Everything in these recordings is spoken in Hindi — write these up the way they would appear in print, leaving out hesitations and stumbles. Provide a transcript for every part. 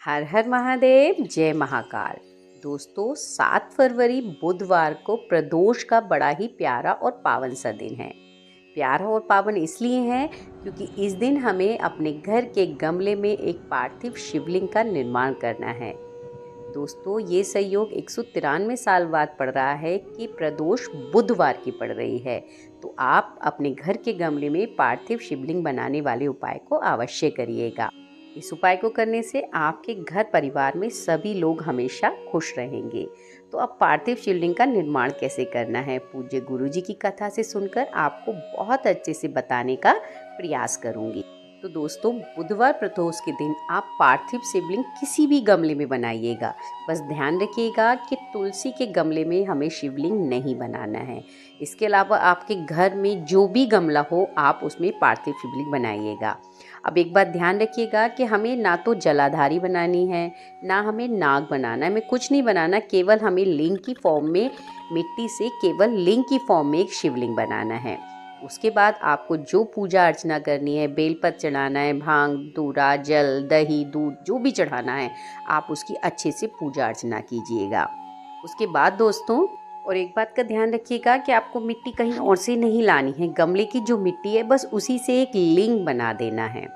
हर हर महादेव, जय महाकाल। दोस्तों, 7 फरवरी बुधवार को प्रदोष का बड़ा ही प्यारा और पावन सा दिन है। प्यारा और पावन इसलिए है क्योंकि इस दिन हमें अपने घर के गमले में एक पार्थिव शिवलिंग का निर्माण करना है। दोस्तों, ये संयोग 193 साल बाद पड़ रहा है कि प्रदोष बुधवार की पड़ रही है। तो आप अपने घर के गमले में पार्थिव शिवलिंग बनाने वाले उपाय को अवश्य करिएगा। इस उपाय को करने से आपके घर परिवार में सभी लोग हमेशा खुश रहेंगे। तो अब पार्थिव शिवलिंग का निर्माण कैसे करना है, पूज्य गुरुजी की कथा से सुनकर आपको बहुत अच्छे से बताने का प्रयास करूंगी। तो दोस्तों, बुधवार प्रदोष के दिन आप पार्थिव शिवलिंग किसी भी गमले में बनाइएगा। बस ध्यान रखिएगा कि तुलसी के गमले में हमें शिवलिंग नहीं बनाना है। इसके अलावा आपके घर में जो भी गमला हो आप उसमें पार्थिव शिवलिंग बनाइएगा। अब एक बात ध्यान रखिएगा कि हमें ना तो जलाधारी बनानी है, ना हमें नाग बनाना है, हमें कुछ नहीं बनाना। केवल हमें लिंग की फॉर्म में, मिट्टी से केवल लिंग की फॉर्म में एक शिवलिंग बनाना है। उसके बाद आपको जो पूजा अर्चना करनी है, बेलपत्र चढ़ाना है, भांग धतूरा, जल, दही, दूध जो भी चढ़ाना है, आप उसकी अच्छे से पूजा अर्चना कीजिएगा। उसके बाद दोस्तों, और एक बात का ध्यान रखिएगा कि आपको मिट्टी कहीं और से नहीं लानी है। गमले की जो मिट्टी है बस उसी से एक लिंग बना देना है।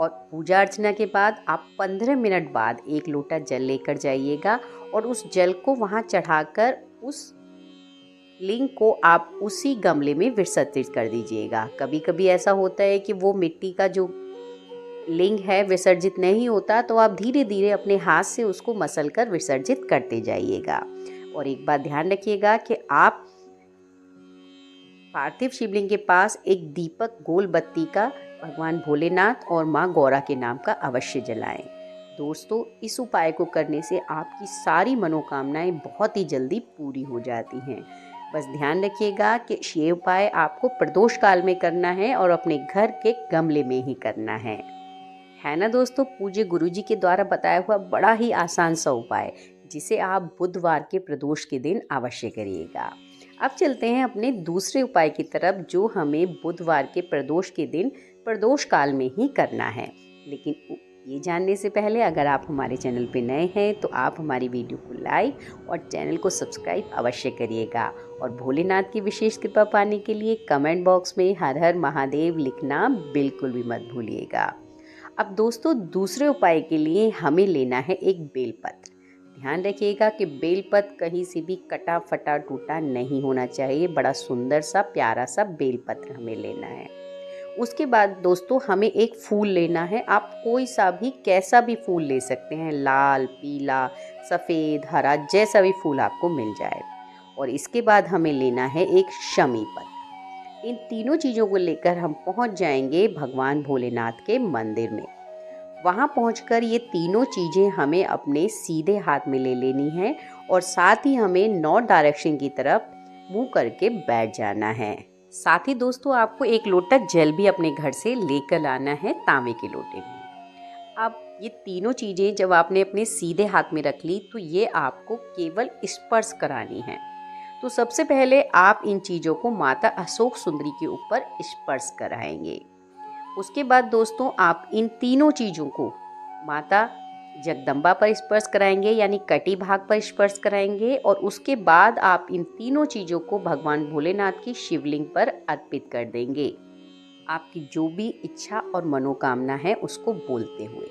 और पूजा अर्चना के बाद आप 15 मिनट बाद एक लोटा जल लेकर जाइएगा और उस जल को वहाँ चढ़ाकर उस लिंग को आप उसी गमले में विसर्जित कर दीजिएगा। कभी कभी ऐसा होता है कि वो मिट्टी का जो लिंग है विसर्जित नहीं होता, तो आप धीरे धीरे अपने हाथ से उसको मसल कर विसर्जित करते जाइएगा। और एक बात ध्यान रखिएगा कि आप पार्थिव शिवलिंग के पास एक दीपक गोल बत्ती का भगवान भोलेनाथ और माँ गौरा के नाम का अवश्य जलाएं। दोस्तों, इस उपाय को करने से आपकी सारी मनोकामनाएं बहुत ही जल्दी पूरी हो जाती हैं। बस ध्यान रखिएगा कि ये उपाय आपको प्रदोष काल में करना है और अपने घर के गमले में ही करना है ना दोस्तों। पूज्य गुरुजी के द्वारा बताया हुआ बड़ा ही आसान सा उपाय, जिसे आप बुधवार के प्रदोष के दिन अवश्य करिएगा। अब चलते हैं अपने दूसरे उपाय की तरफ, जो हमें बुधवार के प्रदोष के दिन प्रदोष काल में ही करना है। लेकिन ये जानने से पहले अगर आप हमारे चैनल पे नए हैं तो आप हमारी वीडियो को लाइक और चैनल को सब्सक्राइब अवश्य करिएगा। और भोलेनाथ की विशेष कृपा पाने के लिए कमेंट बॉक्स में हर हर महादेव लिखना बिल्कुल भी मत भूलिएगा। अब दोस्तों, दूसरे उपाय के लिए हमें लेना है एक बेलपत्र। ध्यान रखिएगा कि बेलपत्र कहीं से भी कटा फटा टूटा नहीं होना चाहिए। बड़ा सुंदर सा प्यारा सा बेलपत्र हमें लेना है। उसके बाद दोस्तों, हमें एक फूल लेना है। आप कोई सा भी कैसा भी फूल ले सकते हैं, लाल, पीला, सफ़ेद, हरा, जैसा भी फूल आपको मिल जाए। और इसके बाद हमें लेना है एक शमी पत्र। इन तीनों चीज़ों को लेकर हम पहुंच जाएंगे भगवान भोलेनाथ के मंदिर में। वहां पहुंचकर ये तीनों चीज़ें हमें अपने सीधे हाथ में ले लेनी है और साथ ही हमें नॉर्थ डायरेक्शन की तरफ मुंह करके बैठ जाना है। साथ ही दोस्तों, आपको एक लोटा जल भी अपने घर से लेकर आना है, तांबे के लोटे में। अब ये तीनों चीज़ें जब आपने अपने सीधे हाथ में रख ली तो ये आपको केवल स्पर्श करानी है। तो सबसे पहले आप इन चीज़ों को माता अशोक सुंदरी के ऊपर स्पर्श कराएंगे। उसके बाद दोस्तों, आप इन तीनों चीज़ों को माता जगदम्बा पर स्पर्श कराएंगे, यानी कटी भाग पर स्पर्श कराएंगे। और उसके बाद आप इन तीनों चीज़ों को भगवान भोलेनाथ की शिवलिंग पर अर्पित कर देंगे, आपकी जो भी इच्छा और मनोकामना है उसको बोलते हुए।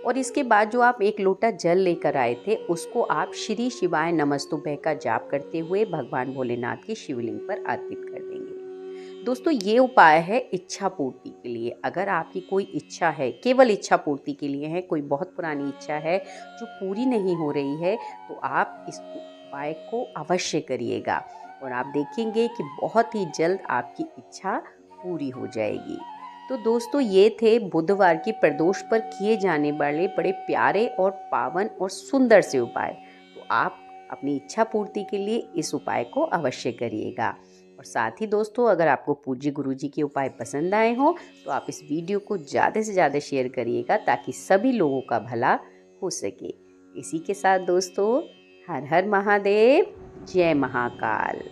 और इसके बाद जो आप एक लोटा जल लेकर आए थे उसको आप श्री शिवाय नमस्तुभ्य का जाप करते हुए भगवान भोलेनाथ की शिवलिंग पर अर्पित कर देंगे। दोस्तों, ये उपाय है इच्छा पूर्ति के लिए। अगर आपकी कोई इच्छा है, केवल इच्छा पूर्ति के लिए है, कोई बहुत पुरानी इच्छा है जो पूरी नहीं हो रही है, तो आप इस उपाय को अवश्य करिएगा और आप देखेंगे कि बहुत ही जल्द आपकी इच्छा पूरी हो जाएगी। तो दोस्तों, ये थे बुधवार की प्रदोष पर किए जाने वाले बड़े प्यारे और पावन और सुंदर से उपाय। तो आप अपनी इच्छा पूर्ति के लिए इस उपाय को अवश्य करिएगा। और साथ ही दोस्तों, अगर आपको पूज्य गुरुजी के उपाय पसंद आए हों तो आप इस वीडियो को ज़्यादा से ज़्यादा शेयर करिएगा ताकि सभी लोगों का भला हो सके। इसी के साथ दोस्तों, हर हर महादेव, जय महाकाल।